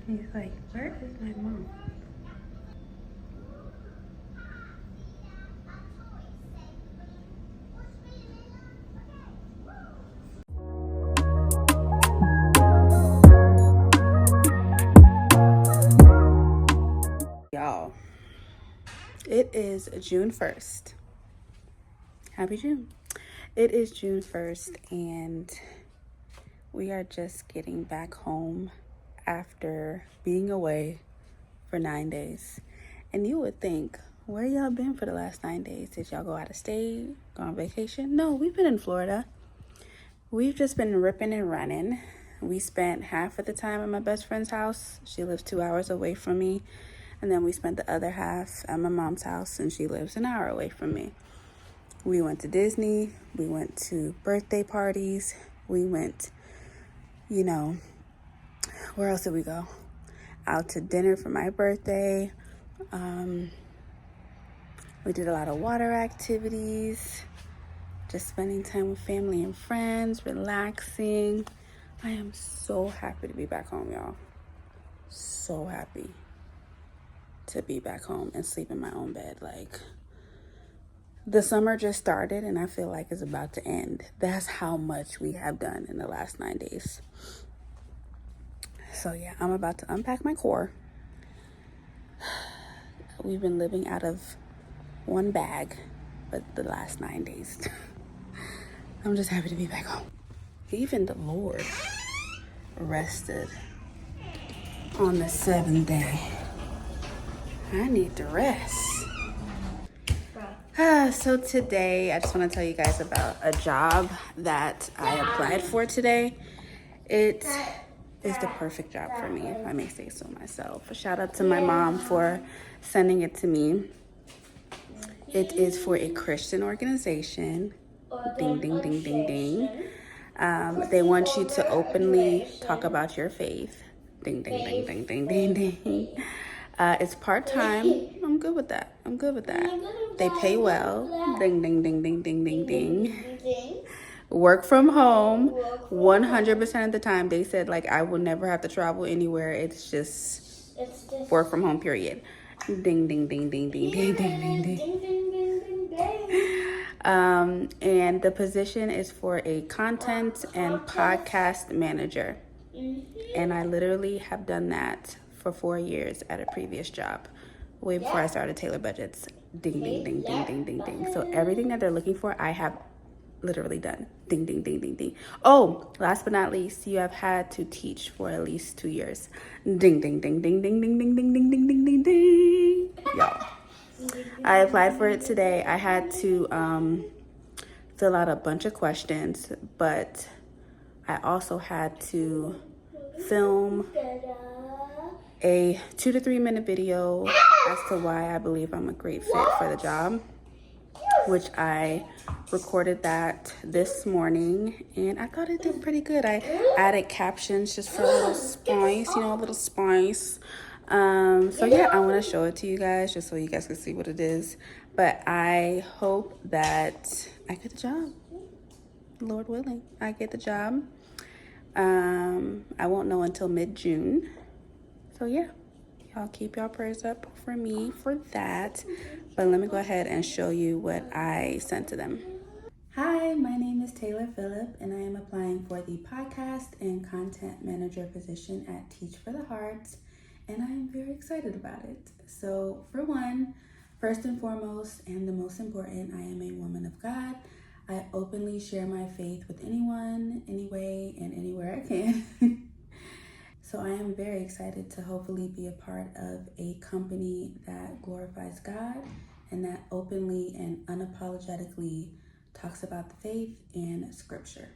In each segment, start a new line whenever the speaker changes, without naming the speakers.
He's like, where is my mom? Y'all, it is June 1st. Happy June. It is June 1st, and we are just getting back home after being away for 9 days. And you would think, where y'all been for the last 9 days? Did y'all go out of state, go on vacation? No, we've been in Florida. We've just been ripping and running. We spent half of the time at my best friend's house. She lives 2 hours away from me. And then we spent the other half at my mom's house, and she lives an hour away from me. We went to Disney. We went to birthday parties. We went, where else did we go? Out to dinner for my birthday. We did a lot of water activities, just spending time with family and friends, relaxing. I am so happy to be back home, y'all. So happy to be back home and sleep in my own bed. Like, the summer just started and I feel like it's about to end. That's how much we have done in the last 9 days. So yeah, I'm about to unpack my core. We've been living out of one bag, but the last 9 days. I'm just happy to be back home. Even the Lord rested on the 7th day. I need to rest. So today, I just want to tell you guys about a job that I applied for today. It is the perfect job for me, if I may say so myself. A shout out to my mom for sending it to me. It is for a Christian organization. Ding, ding, ding, ding, ding. They want you to openly talk about your faith. Ding, ding, ding, ding, ding, ding, ding. It's part-time. I'm good with that. They pay well. Ding, ding, ding, ding, ding, ding, ding. Work from home 100% of the time. They said, like, I will never have to travel anywhere. It's just work from home, period. Ding, ding, ding, ding, ding, ding, ding, ding, ding. And the position is for a content and podcast manager. And I literally have done that for 4 years at a previous job, way before I started Taylor Budgets. Ding, ding, ding, ding, ding, ding, ding. So everything that they're looking for, I have literally done. Ding, ding, ding, ding, ding. Oh, last but not least, you have had to teach for at least 2 years. Ding, ding, ding, ding, ding, ding, ding, ding, ding, ding, ding, ding, ding. Y'all, I applied for it today. I had to fill out a bunch of questions, but I also had to film a 2 to 3 minute video as to why I believe I'm a great fit for the job, which I recorded that this morning, and I thought it did pretty good. I added captions just for a little spice, So yeah, I want to show it to you guys just so you guys can see what it is. But I hope that I get the job. Lord willing, I get the job. I won't know until mid-June. So yeah, y'all keep y'all prayers up for me for that. But let me go ahead and show you what I sent to them. Hi, my name is Taylor Phillip, and I am applying for the podcast and content manager position at Teach for the Heart, and I am very excited about it. So for one, first and foremost, and the most important, I am a woman of God. I openly share my faith with anyone, anyway, and anywhere I can. So I am very excited to hopefully be a part of a company that glorifies God and that openly and unapologetically talks about the faith and scripture.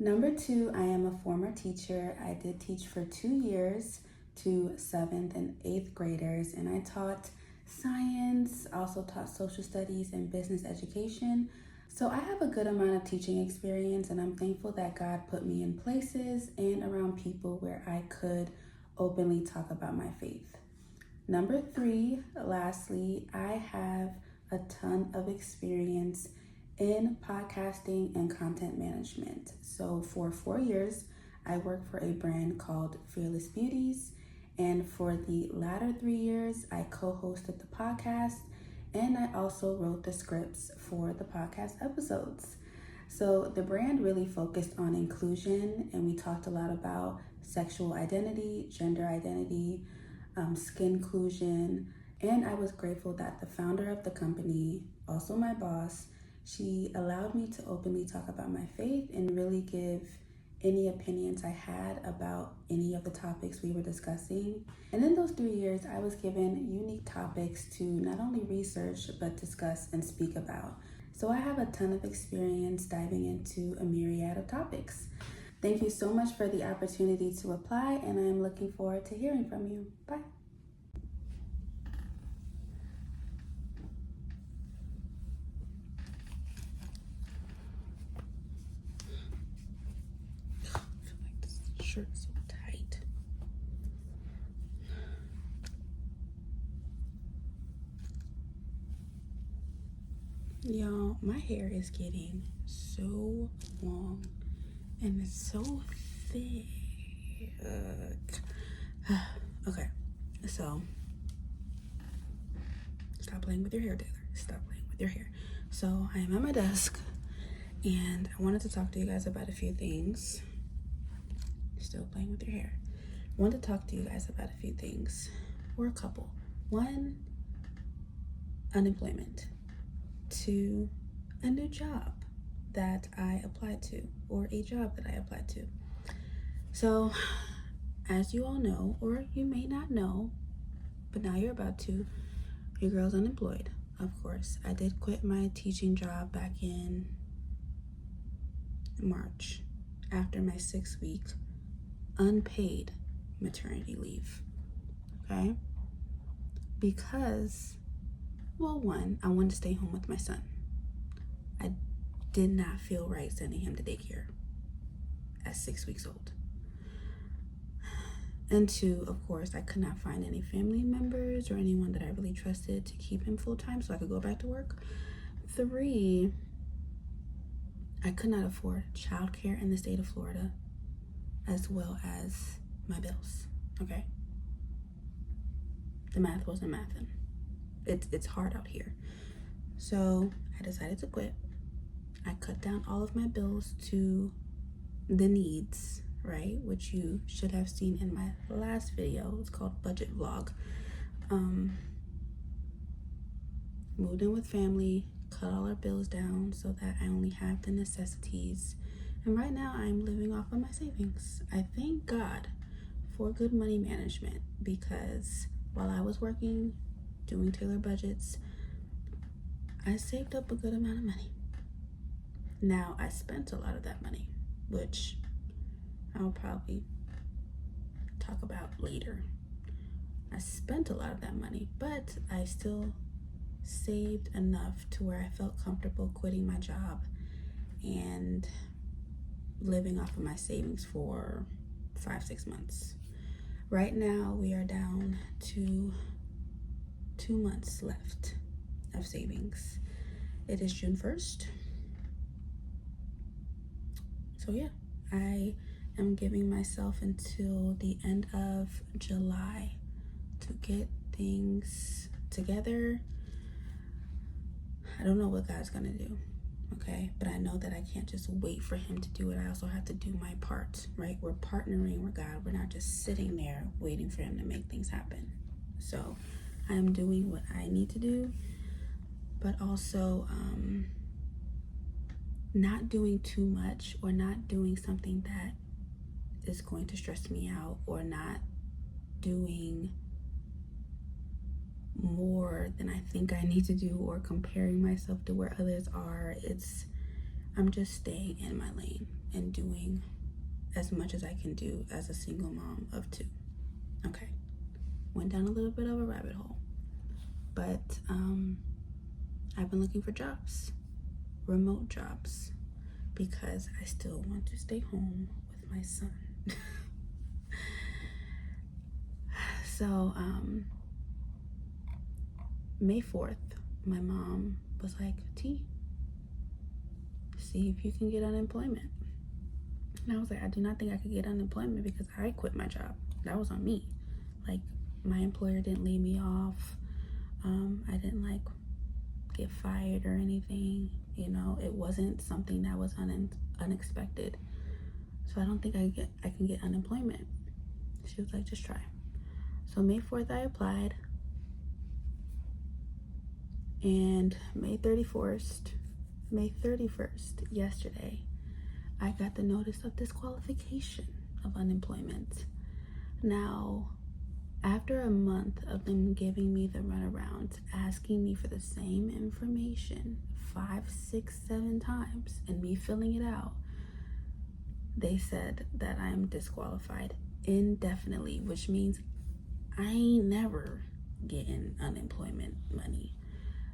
Number 2, I am a former teacher. I did teach for 2 years to 7th and 8th graders, and I taught science, also taught social studies and business education. So I have a good amount of teaching experience, and I'm thankful that God put me in places and around people where I could openly talk about my faith. Number 3, lastly, I have a ton of experience in podcasting and content management. So for 4 years, I worked for a brand called Fearless Beauties, And for the latter 3 years, I co-hosted the podcast, and I also wrote the scripts for the podcast episodes. So the brand really focused on inclusion, and we talked a lot about sexual identity, gender identity, skin inclusion, and I was grateful that the founder of the company, also my boss, she allowed me to openly talk about my faith and really give any opinions I had about any of the topics we were discussing. And in those 3 years, I was given unique topics to not only research, but discuss and speak about. So I have a ton of experience diving into a myriad of topics. Thank you so much for the opportunity to apply, and I'm looking forward to hearing from you. Bye. I feel like this shirt's so tight. Y'all, my hair is getting so long and it's so thick. Okay, so stop playing with your hair, Taylor. Stop playing with your hair. So I am at my desk and I wanted to talk to you guys about a few things. Still playing with your hair. I wanted to talk to you guys about a few things, or a couple. One, unemployment. Two, a new job that I applied to, or a job that I applied to. So, as you all know, or you may not know, but now you're about to, your girl's unemployed, of course. I did quit my teaching job back in March after my 6-week unpaid maternity leave, okay? Because, well, one, I wanted to stay home with my son. I did not feel right sending him to daycare at 6 weeks old. And two, of course, I could not find any family members or anyone that I really trusted to keep him full-time so I could go back to work. Three, I could not afford childcare in the state of Florida, as well as my bills, okay? The math wasn't mathing. It's hard out here. So I decided to quit. I cut down all of my bills to the needs, right? Which you should have seen in my last video. It's called Budget Vlog. Moved in with family, cut all our bills down so that I only have the necessities. And right now I'm living off of my savings. I thank God for good money management, because while I was working, doing Taylor budgets, I saved up a good amount of money. Now, I spent a lot of that money, which I'll probably talk about later. I spent a lot of that money, but I still saved enough to where I felt comfortable quitting my job and living off of my savings for 5-6 months. Right now, we are down to 2 months left of savings. It is June 1st. So yeah, I am giving myself until the end of July to get things together. I don't know what God's gonna do, okay? But I know that I can't just wait for him to do it. I also have to do my part, right? We're partnering with God. We're not just sitting there waiting for him to make things happen. So I am doing what I need to do, but also not doing too much, or not doing something that is going to stress me out, or not doing more than I think I need to do, or comparing myself to where others are. I'm just staying in my lane and doing as much as I can do as a single mom of 2. Okay, went down a little bit of a rabbit hole, but I've been looking for jobs, remote jobs, because I still want to stay home with my son. So May 4th, my mom was like, T, see if you can get unemployment. And I was like, I do not think I could get unemployment because I quit my job. That was on me. Like, my employer didn't lay me off. I didn't like get fired or anything. You know, it wasn't something that was unexpected. So I don't think I can get unemployment. She was like, just try. So May 4th, I applied. And May 31st, yesterday, I got the notice of disqualification of unemployment. Now, after a month of them giving me the runaround, asking me for the same information 5, 6, 7 times, and me filling it out, they said that I am disqualified indefinitely, which means I ain't never getting unemployment money.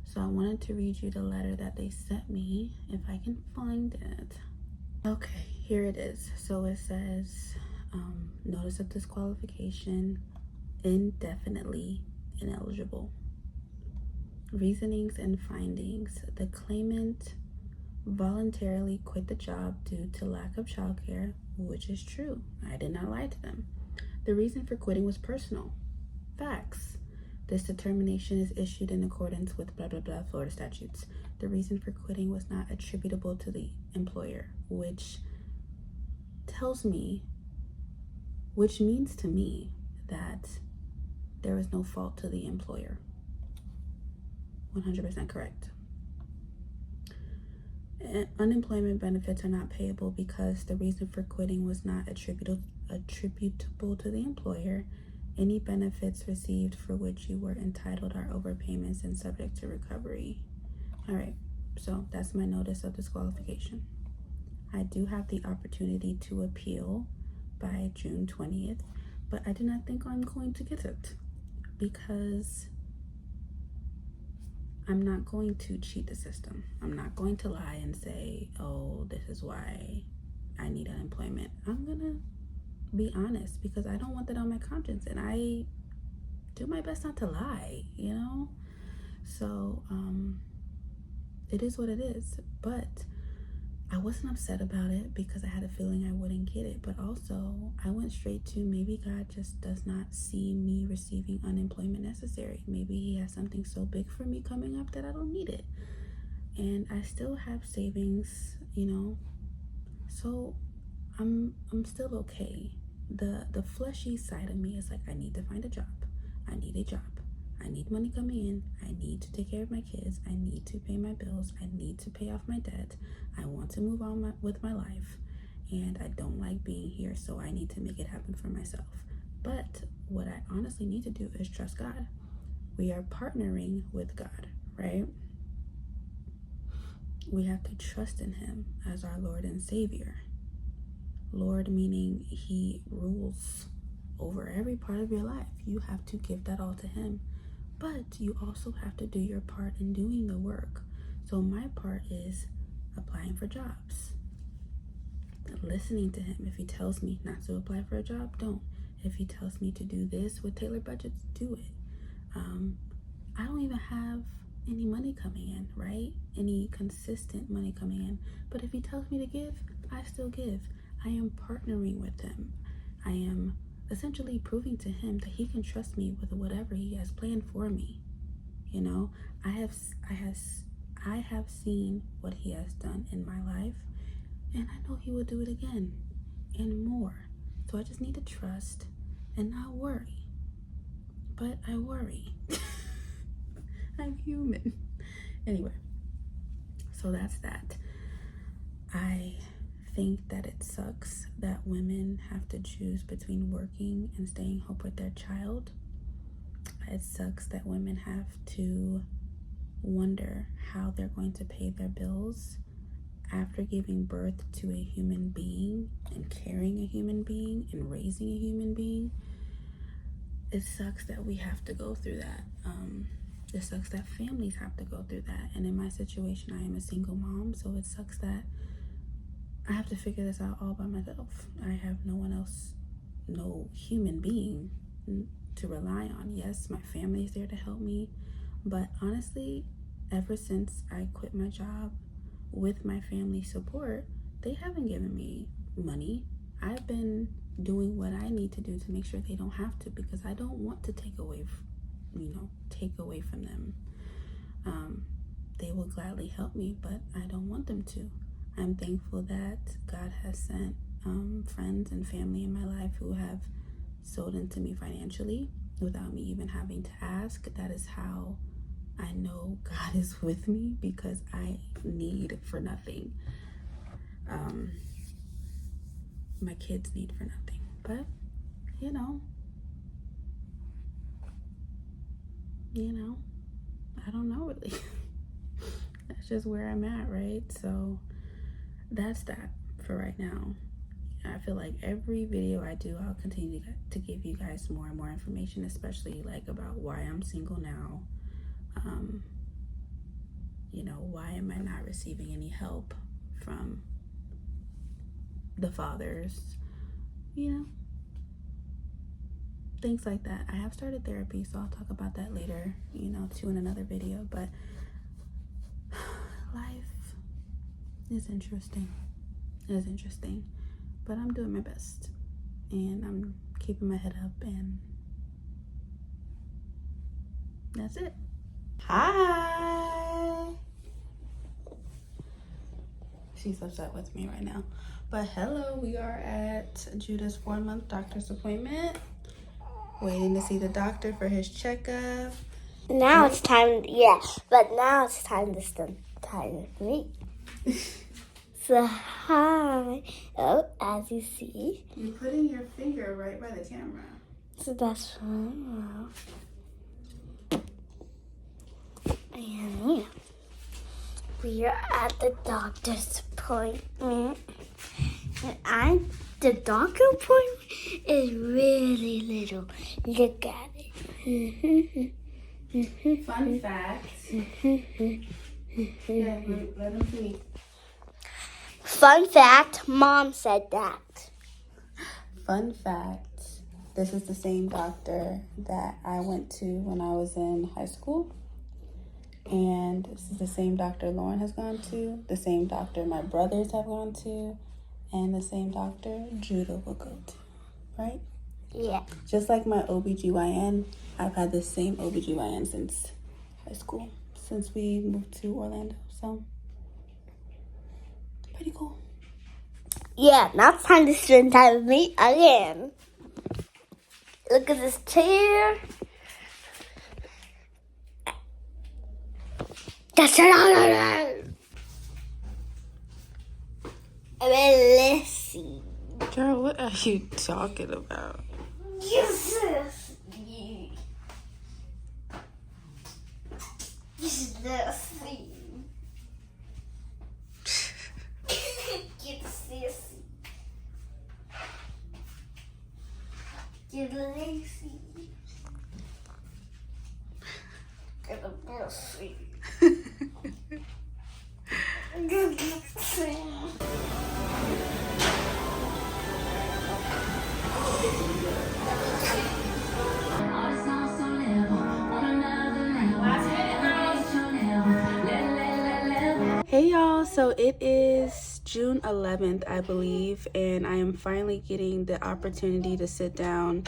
So I wanted to read you the letter that they sent me, if I can find it. Okay, here it is. So it says, notice of disqualification, indefinitely ineligible. Reasonings and findings. The claimant voluntarily quit the job due to lack of childcare, which is true. I did not lie to them. The reason for quitting was personal. Facts. This determination is issued in accordance with blah, blah, blah, Florida statutes. The reason for quitting was not attributable to the employer, which means to me that there is no fault to the employer. 100% correct. Unemployment benefits are not payable because the reason for quitting was not attributable to the employer. Any benefits received for which you were entitled are overpayments and subject to recovery. All right, so that's my notice of disqualification. I do have the opportunity to appeal by June 20th, but I do not think I'm going to get it because I'm not going to cheat the system. I'm not going to lie and say, oh, this is why I need unemployment. I'm gonna be honest because I don't want that on my conscience, and I do my best not to lie, you know? So it is what it is. But I wasn't upset about it because I had a feeling I wouldn't get it, but also I went straight to maybe God just does not see me receiving unemployment necessary. Maybe he has something so big for me coming up that I don't need it, and I still have savings, you know, so I'm still okay. The fleshy side of me is like, I need to find a job. I need a job. I need money coming in. I need to take care of my kids. I need to pay my bills. I need to pay off my debt. I want to move on with my life, and I don't like being here, so I need to make it happen for myself. But what I honestly need to do is trust God. We are partnering with God, right? We have to trust in him as our Lord and Savior. Lord meaning he rules over every part of your life. You have to give that all to him. But you also have to do your part in doing the work. So my part is applying for jobs. Listening to him. If he tells me not to apply for a job, don't. If he tells me to do this with tailored budgets, do it. I don't even have any money coming in, right? Any consistent money coming in. But if he tells me to give, I still give. I am partnering with him. I am essentially proving to him that he can trust me with whatever he has planned for me. You know, I have seen what he has done in my life, and I know he will do it again and more. So I just need to trust and not worry. But I worry. I'm human. Anyway, so that's that. I think that it sucks that women have to choose between working and staying home with their child. It sucks that women have to wonder how they're going to pay their bills after giving birth to a human being and carrying a human being and raising a human being. It sucks that we have to go through that. It sucks that families have to go through that. And in my situation, I am a single mom, so it sucks that I have to figure this out all by myself. I have no one else, no human being to rely on. Yes, my family is there to help me, but honestly, ever since I quit my job with my family support, they haven't given me money. I've been doing what I need to do to make sure they don't have to, because I don't want to take away from them. They will gladly help me, but I don't want them to. I'm thankful that God has sent friends and family in my life who have sold into me financially without me even having to ask. That is how I know God is with me, because I need for nothing. My kids need for nothing, but you know, I don't know really. That's just where I'm at, right? So that's that for right now. I feel like every video I do, I'll continue to give you guys more and more information, especially like about why I'm single now. Why am I not receiving any help from the fathers? Things like that. I have started therapy, so I'll talk about that later, too, in another video. But life is interesting. It is interesting. But I'm doing my best. And I'm keeping my head up, and that's it. Hi! She's upset with me right now. But hello, we are at Judah's 4-month doctor's appointment. Waiting to see the doctor for his checkup.
Now it's time, but now it's time to spend time with me. So, hi. Oh, as you see.
You're putting your finger right by the camera.
So that's fine. And we are at the doctor's appointment. And the doctor appointment is really little. Look at it.
Fun fact. Yeah, let him see.
Fun fact, Mom said that.
Fun fact, this is the same doctor that I went to when I was in high school. And this is the same doctor Lauren has gone to, the same doctor my brothers have gone to, and the same doctor Judah will go to, right?
Yeah.
Just like my OBGYN, I've had the same OBGYN since high school, since we moved to Orlando, so pretty cool.
Yeah, now it's time to spend time with me again. Look at this chair. That's it. Let's see.
Girl, what are you talking about?
Yes. Get lazy. Get a mercy. Get lazy.
Hey y'all, so it is June 11th, I believe, and I am finally getting the opportunity to sit down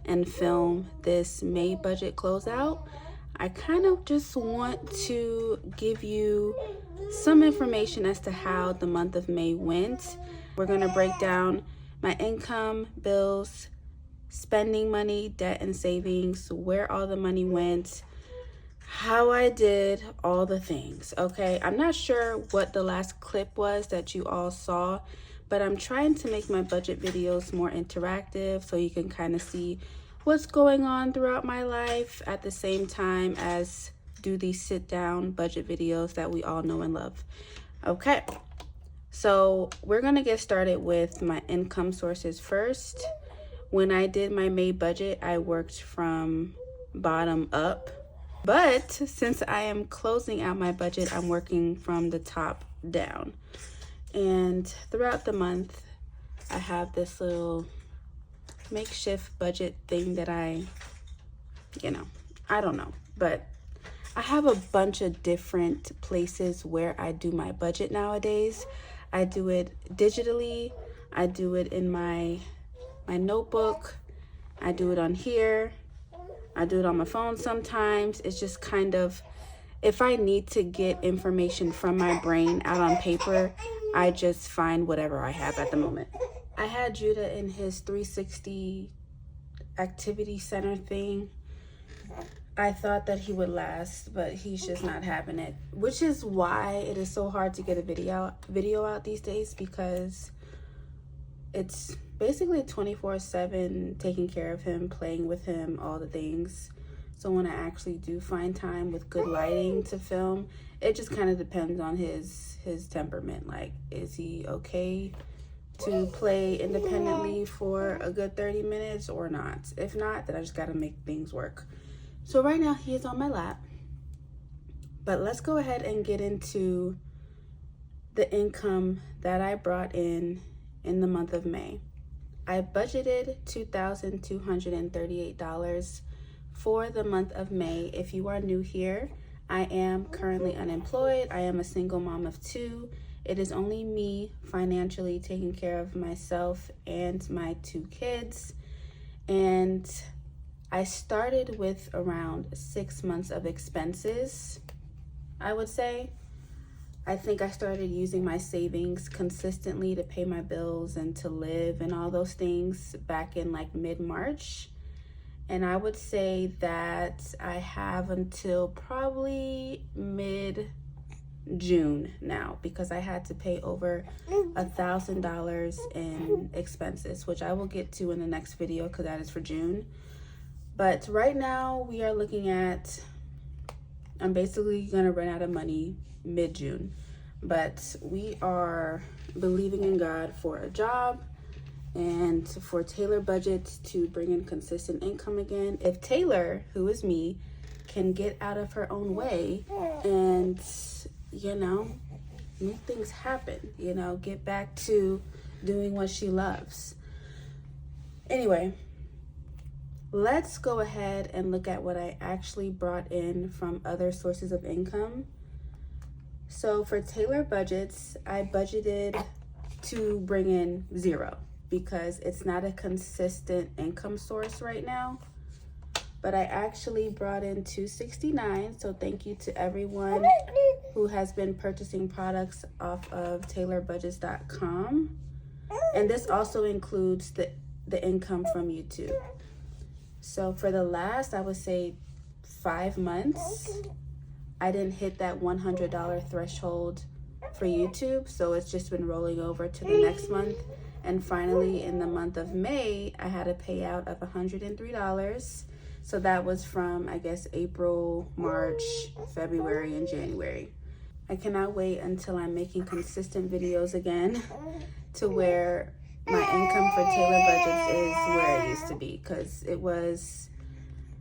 and film this May budget closeout. I kind of just want to give you some information as to how the month of May went. We're going to break down my income, bills, spending money, debt and savings, where all the money went, how I did, all the things, okay? I'm not sure what the last clip was that you all saw, but I'm trying to make my budget videos more interactive so you can kind of see what's going on throughout my life at the same time as do these sit-down budget videos that we all know and love. Okay, so we're gonna get started with my income sources first. When I did my May budget, I worked from bottom up. But since I am closing out my budget, I'm working from the top down. And throughout the month, I have this little makeshift budget thing that I don't know. But I have a bunch of different places where I do my budget nowadays. I do it digitally. I do it in my notebook. I do it on here. I do it on my phone sometimes. It's just kind of, if I need to get information from my brain out on paper, I just find whatever I have at the moment. I had Judah in his 360 activity center thing. I thought that he would last, but he's just not having it, which is why it is so hard to get a video out these days, because it's basically 24/7 taking care of him, playing with him, all the things. So when I actually do find time with good lighting to film, it just kind of depends on his temperament. Like, is he okay to play independently for a good 30 minutes or not? If not, then I just got to make things work. So right now he is on my lap. But let's go ahead and get into the income that I brought in the month of May. I budgeted $2,238 for the month of May. If you are new here, I am currently unemployed. I am a single mom of 2. It is only me financially taking care of myself and my 2 kids. And I started with around 6 months of expenses, I would say. I think I started using my savings consistently to pay my bills and to live and all those things back in like mid-March. And I would say that I have until probably mid-June now, because I had to pay over $1,000 in expenses, which I will get to in the next video because that is for June. But right now we are looking at, I'm basically gonna run out of money mid-June, but we are believing in God for a job and for Taylor budgets to bring in consistent income again. If Taylor, who is me, can get out of her own way and, you know, make things happen, you know, get back to doing what she loves. Anyway, let's go ahead and look at what I actually brought in from other sources of income. So for Taylor budgets, I budgeted to bring in 0 because it's not a consistent income source right now. But I actually brought in $269. So thank you to everyone who has been purchasing products off of taylorbudgets.com. And this also includes the income from YouTube. So for the last, I would say 5 months, I didn't hit that $100 threshold for YouTube. So it's just been rolling over to the next month. And finally, in the month of May, I had a payout of $103. So that was from, I guess, April, March, February, and January. I cannot wait until I'm making consistent videos again to where my income for Taylor budgets is where it used to be, because it was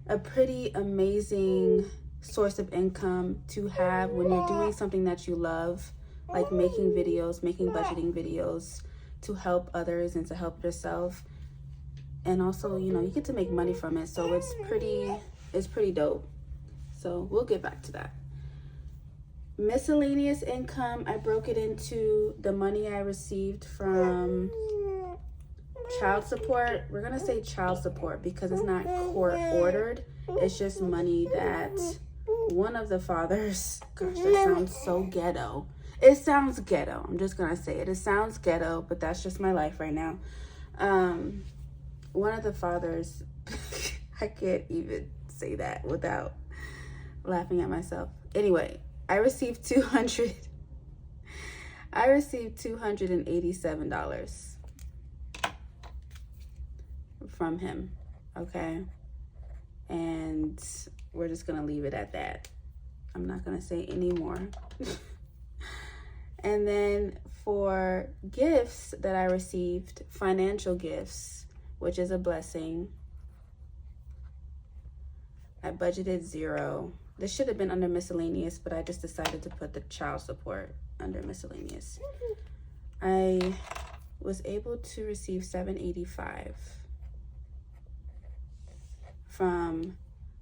a pretty amazing source of income to have when you're doing something that you love, like making videos, making budgeting videos to help others and to help yourself. And also, you know, you get to make money from it, so it's pretty dope. So we'll get back to that. Miscellaneous income, I broke it into the money I received from child support. We're gonna say child support because it's not court ordered. It's just money that one of the fathers, gosh, that sounds so ghetto. It sounds ghetto. I'm just gonna say it. It sounds ghetto, but that's just my life right now. One of the fathers, I can't even say that without laughing at myself. Anyway, I received $287 from him, okay? And we're just gonna leave it at that. I'm not gonna say any more. And then for gifts that I received, financial gifts, which is a blessing, I budgeted 0. This should have been under miscellaneous, but I just decided to put the child support under miscellaneous. I was able to receive $785 from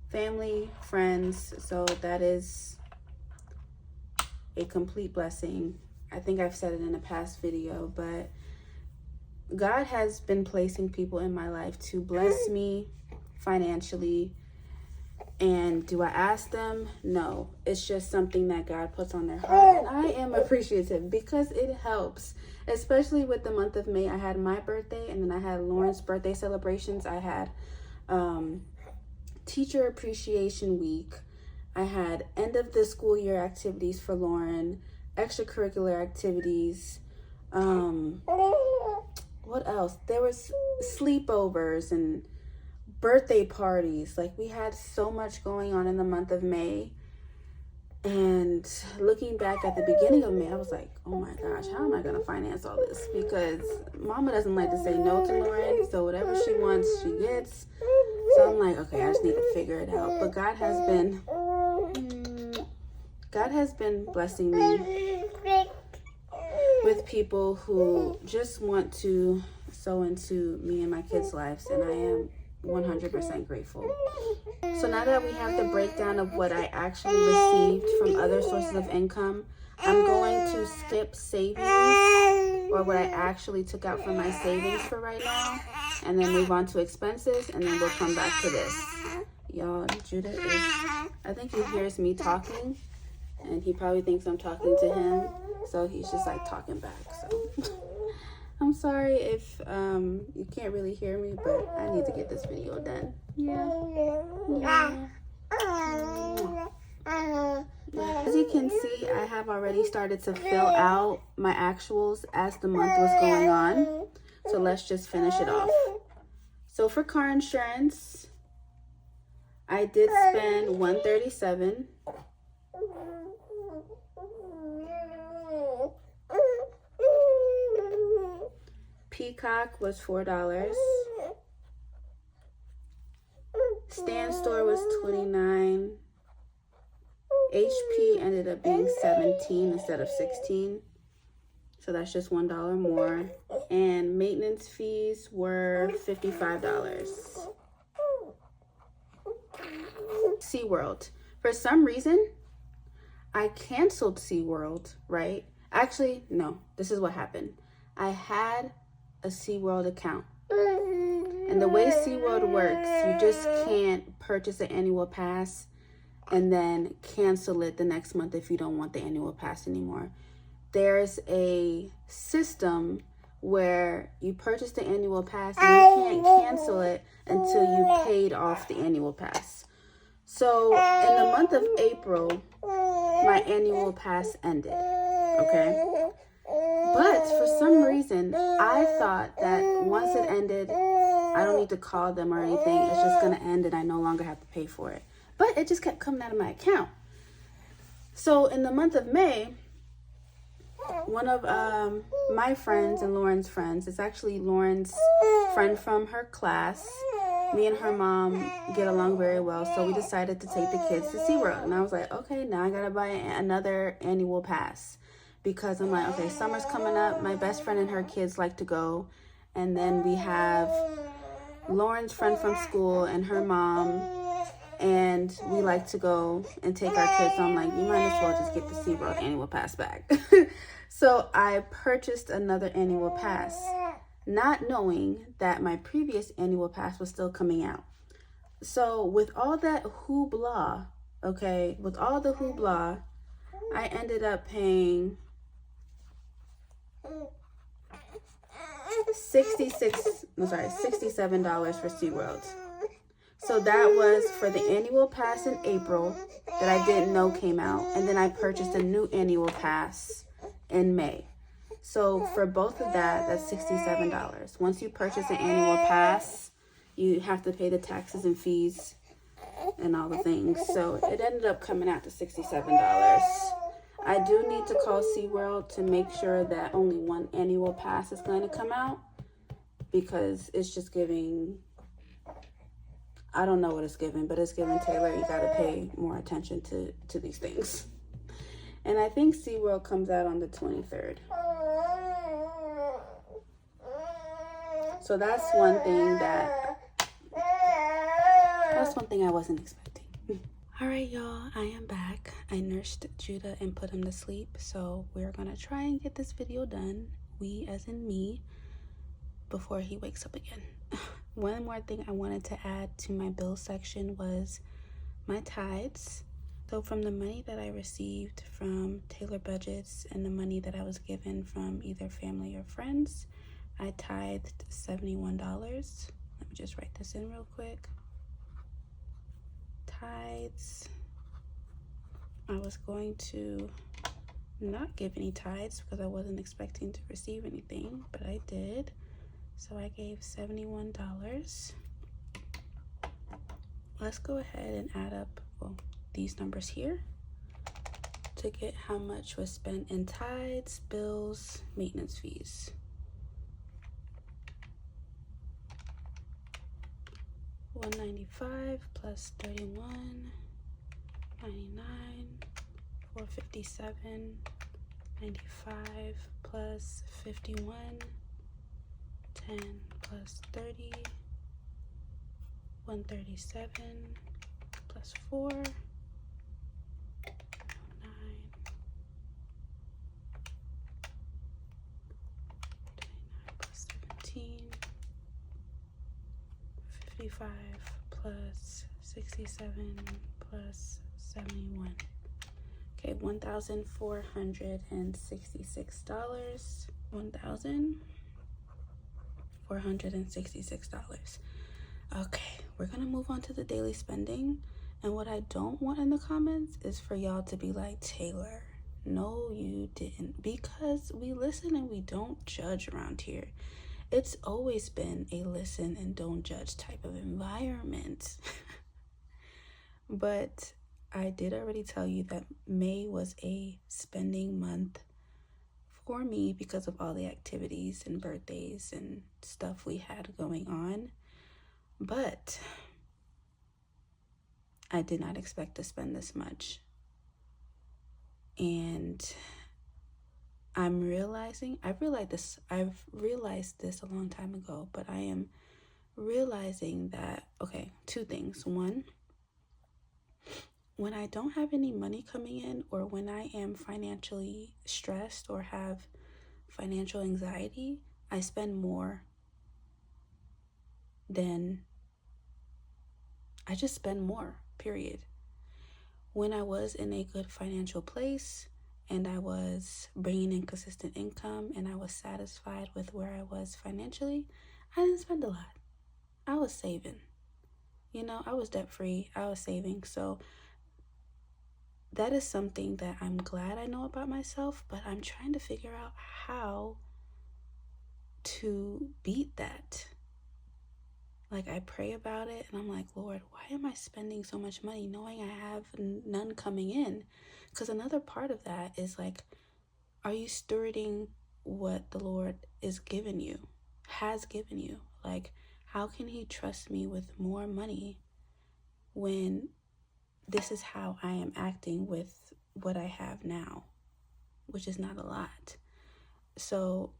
family, friends, so that is a complete blessing. I think I've said it in a past video, but God has been placing people in my life to bless me financially. And do I ask them? No. It's just something that God puts on their heart. And I am appreciative because it helps. Especially with the month of May. I had my birthday and then I had Lauren's birthday celebrations. I had Teacher Appreciation Week. I had end of the school year activities for Lauren. Extracurricular activities. What else? There was sleepovers and birthday parties. Like, we had so much going on in the month of May. And looking back at the beginning of May, I was like, oh my gosh, how am I going to finance all this? Because Mama doesn't like to say no to Lauren, so whatever she wants, she gets. So I'm like, okay, I just need to figure it out. But God has been blessing me with people who just want to sow into me and my kids' lives, and I am 100% grateful. So now that we have the breakdown of what I actually received from other sources of income, I'm going to skip savings, or what I actually took out from my savings for right now, and then move on to expenses, and then we'll come back to this. Y'all, Judah I think he hears me talking, and he probably thinks I'm talking to him, so he's just like talking back. So I'm sorry if you can't really hear me, but I need to get this video done. Yeah. As you can see, I have already started to fill out my actuals as the month was going on. So let's just finish it off. So for car insurance, I did spend $137. Peacock was $4. Stan Store was $29. HP ended up being $17 instead of $16. So that's just $1 more. And maintenance fees were $55. SeaWorld. For some reason, I canceled SeaWorld, right? Actually, no. This is what happened. I had a SeaWorld account. And the way SeaWorld works, you just can't purchase an annual pass and then cancel it the next month if you don't want the annual pass anymore. There's a system where you purchase the annual pass and you can't cancel it until you paid off the annual pass. So in the month of April, my annual pass ended, okay? But for some reason, I thought that once it ended, I don't need to call them or anything. It's just going to end and I no longer have to pay for it. But it just kept coming out of my account. So in the month of May, one of my friends and Lauren's friends, it's actually Lauren's friend from her class. Me and her mom get along very well, so we decided to take the kids to SeaWorld. And I was like, okay, now I gotta buy another annual pass. Because I'm like, okay, summer's coming up. My best friend and her kids like to go. And then we have Lauren's friend from school and her mom. And we like to go and take our kids. So I'm like, you might as well just get the SeaWorld annual pass back. So I purchased another annual pass, not knowing that my previous annual pass was still coming out. So with all that hoopla, okay, with all the hoopla, I ended up paying $67 for SeaWorld. So that was for the annual pass in April that I didn't know came out. And then I purchased a new annual pass in May. So for both of that, that's $67. Once you purchase an annual pass, you have to pay the taxes and fees and all the things. So it ended up coming out to $67. I do need to call SeaWorld to make sure that only one annual pass is going to come out, because it's just giving, I don't know what it's giving, but it's giving Taylor, you got to pay more attention to these things. And I think SeaWorld comes out on the 23rd. So that's one thing I wasn't expecting. All right, y'all, I am back. I nursed Judah and put him to sleep. So we're going to try and get this video done. We, as in me. before he wakes up again. One more thing I wanted to add to my bill section was my tithes. So from the money that I received from Taylor Budgets and the money that I was given from either family or friends, I tithed $71. Let me just write this in real quick. Tithes. I was going to not give any tithes because I wasn't expecting to receive anything, but I did. So I gave $71. Let's go ahead and add up these numbers here to get how much was spent in tithes, bills, maintenance fees. $195 plus $31.99, $457.95 plus 51, 10 plus 30, 137 plus 4, 9 plus 17, 55 plus 67 plus 71. Okay, $1,466. $1,466. Okay, we're gonna move on to the daily spending. And what I don't want in the comments is for y'all to be like, Taylor, no, you didn't. Because we listen and we don't judge around here. It's always been a listen and don't judge type of environment. But I did already tell you that May was a spending month for me because of all the activities and birthdays and stuff we had going on. But I did not expect to spend this much. And I've realized this a long time ago, but I am realizing that, okay, two things. One, when I don't have any money coming in, or when I am financially stressed or have financial anxiety, I spend more I just spend more, period. When I was in a good financial place and I was bringing in consistent income and I was satisfied with where I was financially, I didn't spend a lot. I was saving. I was debt free. I was saving. So that is something that I'm glad I know about myself, but I'm trying to figure out how to beat that. Like, I pray about it and I'm like, Lord, why am I spending so much money knowing I have none coming in? Because another part of that is like, are you stewarding what the Lord has given you? Like, how can he trust me with more money when this is how I am acting with what I have now, which is not a lot? So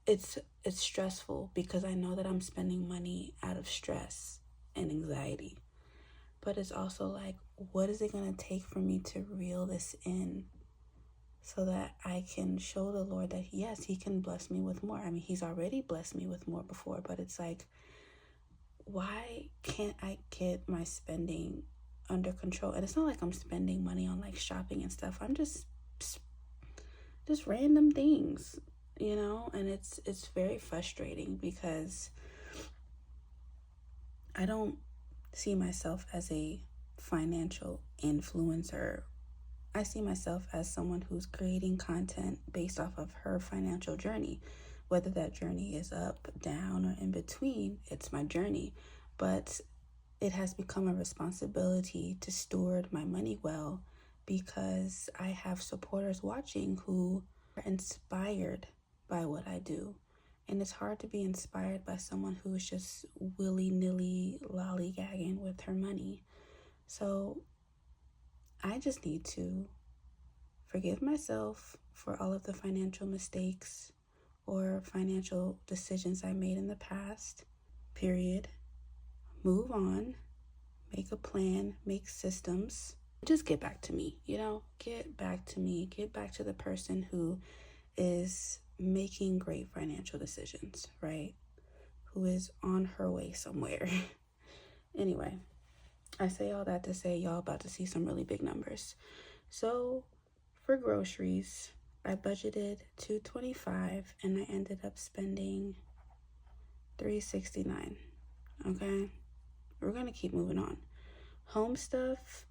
it's stressful because I know that I'm spending money out of stress and anxiety. But it's also like, what is it going to take for me to reel this in so that I can show the Lord that, yes, he can bless me with more. I mean, he's already blessed me with more before, but it's like, why can't I get my spending under control? And it's not like I'm spending money on like shopping and stuff. I'm just random things, and it's very frustrating because I don't see myself as a financial influencer. I see myself as someone who's creating content based off of her financial journey. Whether that journey is up, down, or in between, it's my journey. But it has become a responsibility to steward my money well because I have supporters watching who are inspired by what I do. And it's hard to be inspired by someone who is just willy-nilly lollygagging with her money. So I just need to forgive myself for all of the financial mistakes or financial decisions I made in the past, period. Move on, make a plan, make systems. Just get back to me, get back to me, get back to the person who is making great financial decisions, right? Who is on her way somewhere. Anyway, I say all that to say y'all about to see some really big numbers. So for groceries, I budgeted $225 and I ended up spending $369. Okay, we're gonna keep moving on. Home stuff,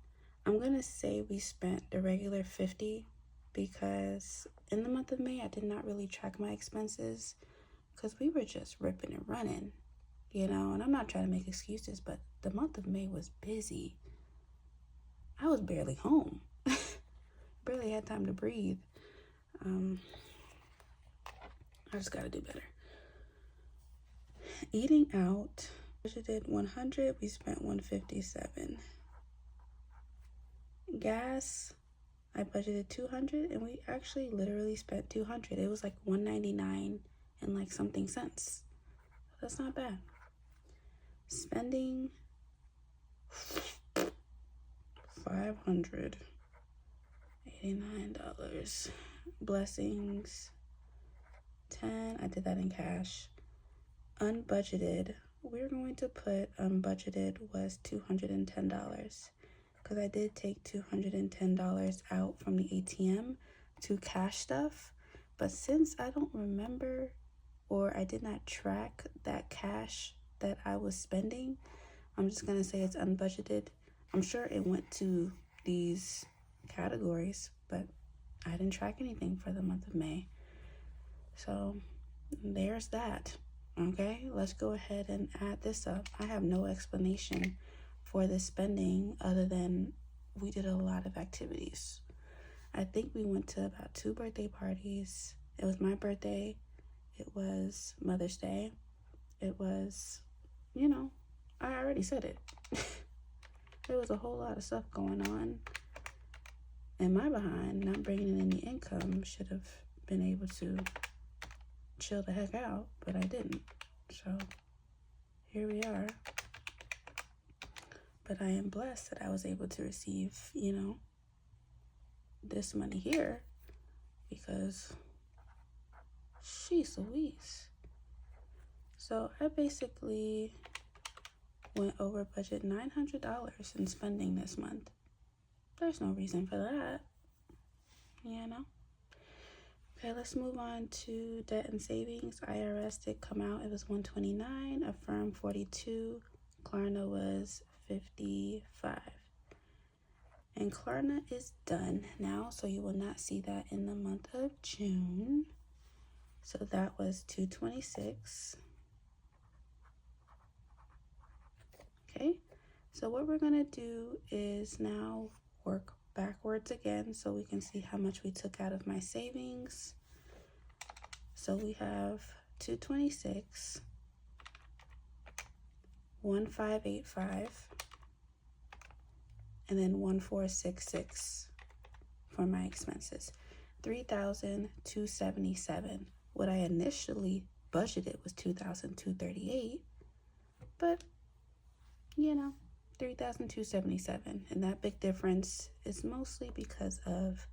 I'm gonna say we spent the regular $50 because in the month of May I did not really track my expenses because we were just ripping and running, you know. And I'm not trying to make excuses, but the month of May was busy. I was barely home. Barely had time to breathe. I just gotta do better. Eating out, budgeted $100, we spent $157. Gas, I budgeted $200 and we actually literally spent $200. It was like $1.99 and like something cents. That's not bad. Spending $589. Blessings 10. I did that in cash. Unbudgeted, we're going to put unbudgeted was $210 because I did take $210 out from the ATM to cash stuff. But since I don't remember or I did not track that cash that I was spending, I'm just gonna say it's unbudgeted. I'm sure it went to these categories, but I didn't track anything for the month of May. So there's that. Okay, let's go ahead and add this up. I have no explanation for this spending other than we did a lot of activities. I think we went to about 2 birthday parties. It was my birthday. It was Mother's Day. It was, you know, I already said it. There was a whole lot of stuff going on. And my behind, not bringing in any income, should have been able to chill the heck out, but I didn't. So here we are. But I am blessed that I was able to receive, you know, this money here because she's Louise. So I basically went over budget $900 in spending this month. There's no reason for that, you know. Okay, let's move on to debt and savings. IRS did come out. It was $129, Affirm $42, Klarna was $55. And Klarna is done now, so you will not see that in the month of June. So that was $226. Okay, so what we're gonna do is now work backwards again so we can see how much we took out of my savings. So we have 226, 1585, and then 1466 for my expenses. 3,277. What I initially budgeted was 2,238, but you know, 3,277, and that big difference is mostly because of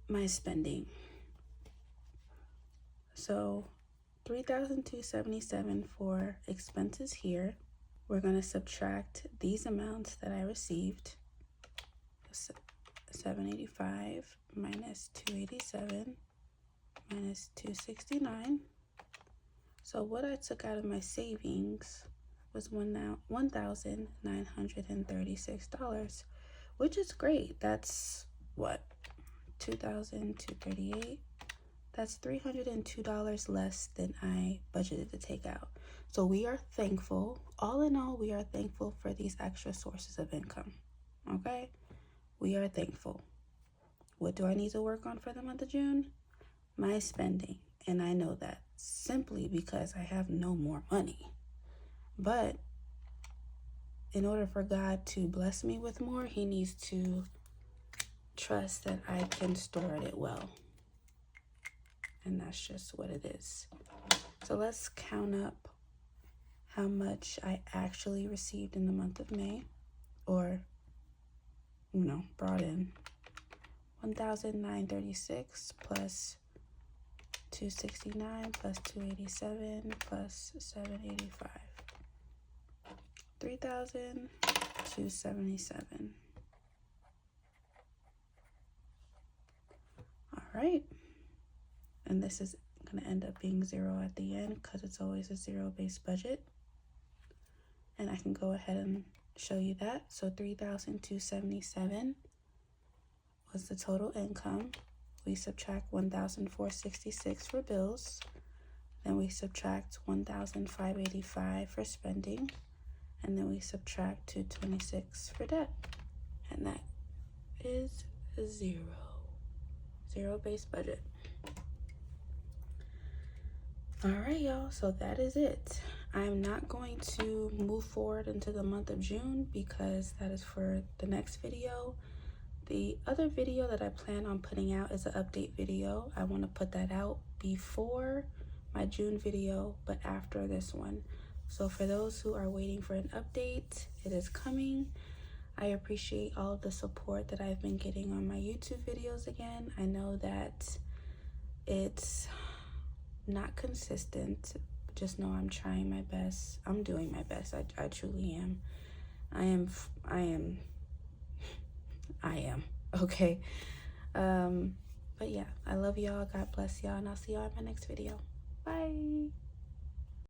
my spending. So 3,277 for expenses here. We're going to subtract these amounts that I received. 785 minus 287 minus 269. So what I took out of my savings was $1,936, which is great. That's what, 2,238. That's $302 less than I budgeted to take out. So we are thankful. All in all, we are thankful for these extra sources of income. Okay, we are thankful. What do I need to work on for the month of June? My spending, and I know that simply because I have no more money. But in order for God to bless me with more, he needs to trust that I can store it well. And that's just what it is. So let's count up how much I actually received in the month of May, or, you know, brought in. 1,936 plus 269 plus 287 plus 785. 3,277. All right. And this is going to end up being 0 at the end because it's always a zero-based budget. And I can go ahead and show you that. So 3,277 was the total income. We subtract 1,466 for bills. Then we subtract 1,585 for spending. And then we subtract 226 for debt. And that is 0. Zero-based budget. All right, y'all, so that is it. I'm not going to move forward into the month of June because that is for the next video. The other video that I plan on putting out is an update video. I want to put that out before my June video, but after this one. So for those who are waiting for an update, it is coming. I appreciate all of the support that I've been getting on my YouTube videos again. I know that it's not consistent. Just know I'm trying my best. I'm doing my best. I truly am. I am. Okay. But yeah, I love y'all. God bless y'all. And I'll see y'all in my next video. Bye.